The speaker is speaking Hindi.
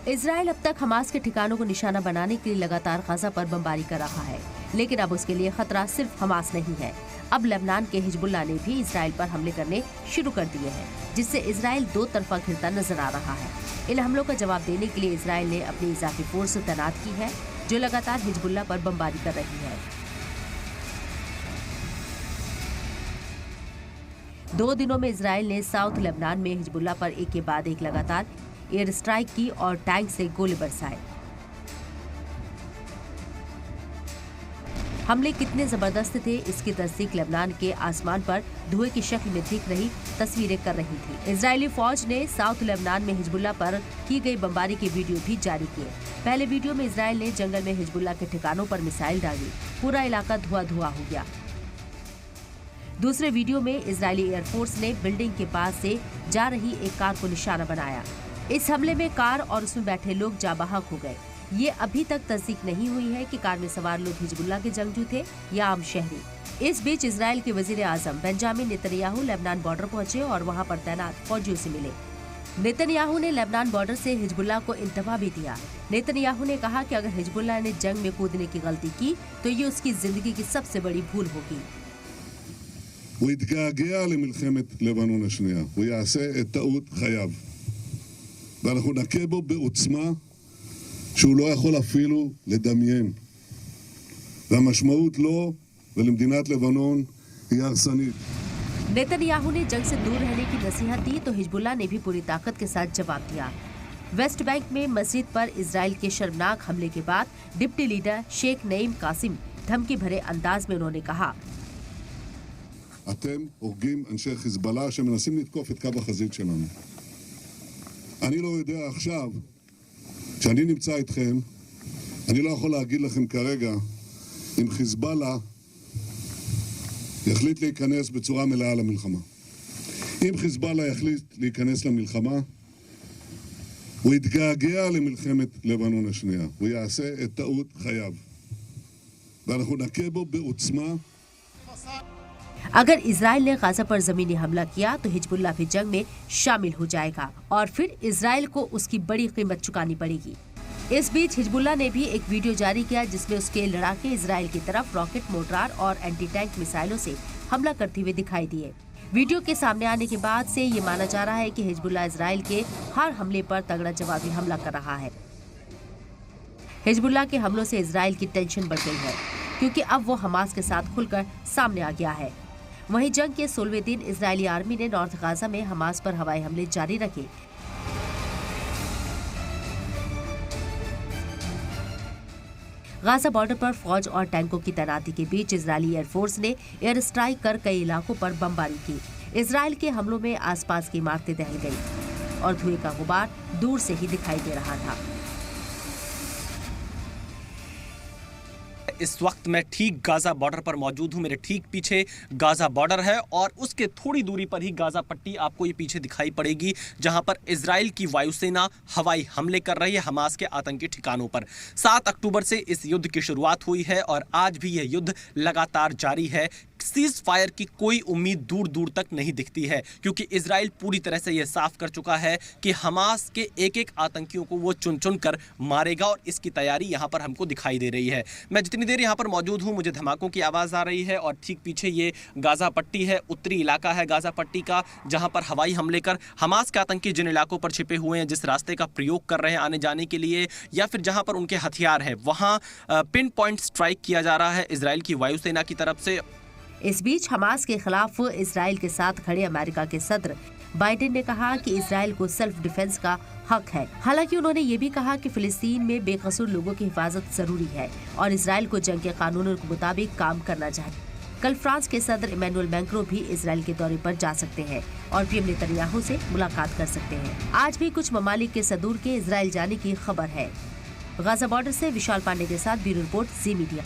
इजराइल अब तक हमास के ठिकानों को निशाना बनाने के लिए लगातार गाजा पर बमबारी कर रहा है, लेकिन अब उसके लिए खतरा सिर्फ हमास नहीं है। अब लेबनान के हिजबुल्लाह ने भी इजराइल पर हमले करने शुरू कर दिए हैं, जिससे इजराइल दो तरफा घिरता नजर आ रहा है। इन हमलों का जवाब देने के लिए इजराइल ने अपनी इजाफी फोर्स तैनात की है, जो लगातार हिजबुल्लाह पर बमबारी कर रही है। 2 दिनों में इजराइल ने साउथ लेबनान में हिजबुल्लाह पर एक के बाद एक लगातार एयर स्ट्राइक की और टैंक से गोले बरसाए। हमले कितने जबरदस्त थे, इसकी तस्दीक लेबनान के आसमान पर धुएं की शक्ल में दिख रही तस्वीरें कर रही थी। इजरायली फौज ने साउथ लेबनान में हिजबुल्लाह पर की गई बमबारी के वीडियो भी जारी किए। पहले वीडियो में इजराइल ने जंगल में हिजबुल्लाह के ठिकानों पर मिसाइल डाली, पूरा इलाका धुआं हो गया। दूसरे वीडियो में इजरायली एयरफोर्स ने बिल्डिंग के पास से जा रही एक कार को निशाना बनाया। इस हमले में कार और उसमें बैठे लोग जाबाहक हो गए। ये अभी तक तस्दीक नहीं हुई है कि कार में सवार लोग हिजबुल्लाह के जंगजू थे या आम शहरी। इस बीच इजराइल के वजीर आजम बेंजामिन नेतन्याहू लेबनान बॉर्डर पहुंचे और वहां पर तैनात फौजियों से मिले। नेतन्याहू ने लेबनान बॉर्डर से हिजबुल्लाह को इंतबा भी दिया। नेतन्याहू ने कहा कि अगर हिजबुल्लाह ने जंग में कूदने की गलती की तो ये उसकी जिंदगी की सबसे बड़ी भूल होगी। הוא יתגעגע למלחמת לבנון השנייה, הוא יעשה את טעות חייו. ואנחנו נכה בו בעוצמה שהוא לא יכול אפילו לדמיין. והמשמעות לו ולמדינת לבנון היא הרסנית. नेतन्याहू ने जंग से दूर रहने की नसीहत दी तो हिजबुल्लाह ने भी पूरी ताकत के साथ जवाब दिया। वेस्ट बैंक में मस्जिद पर इजराइल के शर्मनाक हमले के बाद डिप्टी लीडर शेख नईम कासिम धमकी भरे अंदाज में उन्होंने कहा, אתם הורגים אנשי חיזבאללה שמנסים לתקוף את קו החזית שלנו. אני לא יודע עכשיו, כשאני נמצא איתכם, אני לא יכול להגיד לכם כרגע אם חיזבאללה יחליט להיכנס בצורה מלאה למלחמה. אם חיזבאללה יחליט להיכנס למלחמה, הוא יתגעגע למלחמת לבנון השנייה. הוא יעשה את טעות חייו. ואנחנו נכה בו בעוצמה. अगर इजराइल ने गाजा पर जमीनी हमला किया तो हिजबुल्लाह भी जंग में शामिल हो जाएगा और फिर इजराइल को उसकी बड़ी कीमत चुकानी पड़ेगी। इस बीच हिजबुल्लाह ने भी एक वीडियो जारी किया जिसमें उसके लड़ाके इजराइल की तरफ रॉकेट, मोर्टार और एंटी टैंक मिसाइलों से हमला करते हुए दिखाई दिए। वीडियो के सामने आने के बाद से ये माना जा रहा है कि हिजबुल्लाह इजराइल के हर हमले पर तगड़ा जवाबी हमला कर रहा है। हिजबुल्लाह के हमलों से इजराइल की टेंशन बढ़ गई है, क्योंकि अब वो हमास के साथ खुलकर सामने आ गया है। वहीं जंग के 16वें दिन इजरायली आर्मी ने नॉर्थ गाजा में हमास पर हवाई हमले जारी रखे। गाजा बॉर्डर पर फौज और टैंकों की तैनाती के बीच इजरायली एयरफोर्स ने एयर स्ट्राइक कर कई इलाकों पर बमबारी की। इजराइल के हमलों में आसपास की इमारतें दहल गई और धुएं का गुबार दूर से ही दिखाई दे रहा था। इस वक्त मैं ठीक गाजा बॉर्डर पर मौजूद हूं। मेरे ठीक पीछे गाजा बॉर्डर है और उसके थोड़ी दूरी पर ही गाजा पट्टी आपको ये पीछे दिखाई पड़ेगी, जहां पर इजराइल की वायुसेना हवाई हमले कर रही है हमास के आतंकी ठिकानों पर। 7 अक्टूबर से इस युद्ध की शुरुआत हुई है और आज भी यह युद्ध लगातार जारी है। सीज फायर की कोई उम्मीद दूर दूर तक नहीं दिखती है, क्योंकि इजराइल पूरी तरह से यह साफ कर चुका है कि हमास के एक एक आतंकियों को वो चुन चुन कर मारेगा और इसकी तैयारी यहां पर हमको दिखाई दे रही है। मैं जितनी देर यहां पर मौजूद हूं मुझे धमाकों की आवाज आ रही है और ठीक पीछे ये गाजा पट्टी है, उत्तरी इलाका है गाजा पट्टी का, जहां पर हवाई हमले कर हमास के आतंकी जिन इलाकों पर छिपे हुए हैं, जिस रास्ते का प्रयोग कर रहे हैं आने जाने के लिए या फिर जहां पर उनके हथियार है, वहां पिन पॉइंट स्ट्राइक किया जा रहा है इजराइल की वायुसेना की तरफ से। इस बीच हमास के खिलाफ इजराइल के साथ खड़े अमेरिका के सदर बाइडेन ने कहा कि इजराइल को सेल्फ डिफेंस का हक है। हालांकि उन्होंने ये भी कहा कि फिलिस्तीन में बेकसूर लोगों की हिफाजत जरूरी है और इजराइल को जंग के कानूनों के मुताबिक काम करना चाहिए। कल फ्रांस के सदर इमैनुअल मैक्रों भी इजराइल के दौरे पर जा सकते हैं और पीएम नेतन्याहू से मुलाकात कर सकते हैं। आज भी कुछ ममालिक के सदूर के इजराइल जाने की खबर है। गाजा बॉर्डर से विशाल पांडे के साथ ब्यूरो रिपोर्ट, जी मीडिया।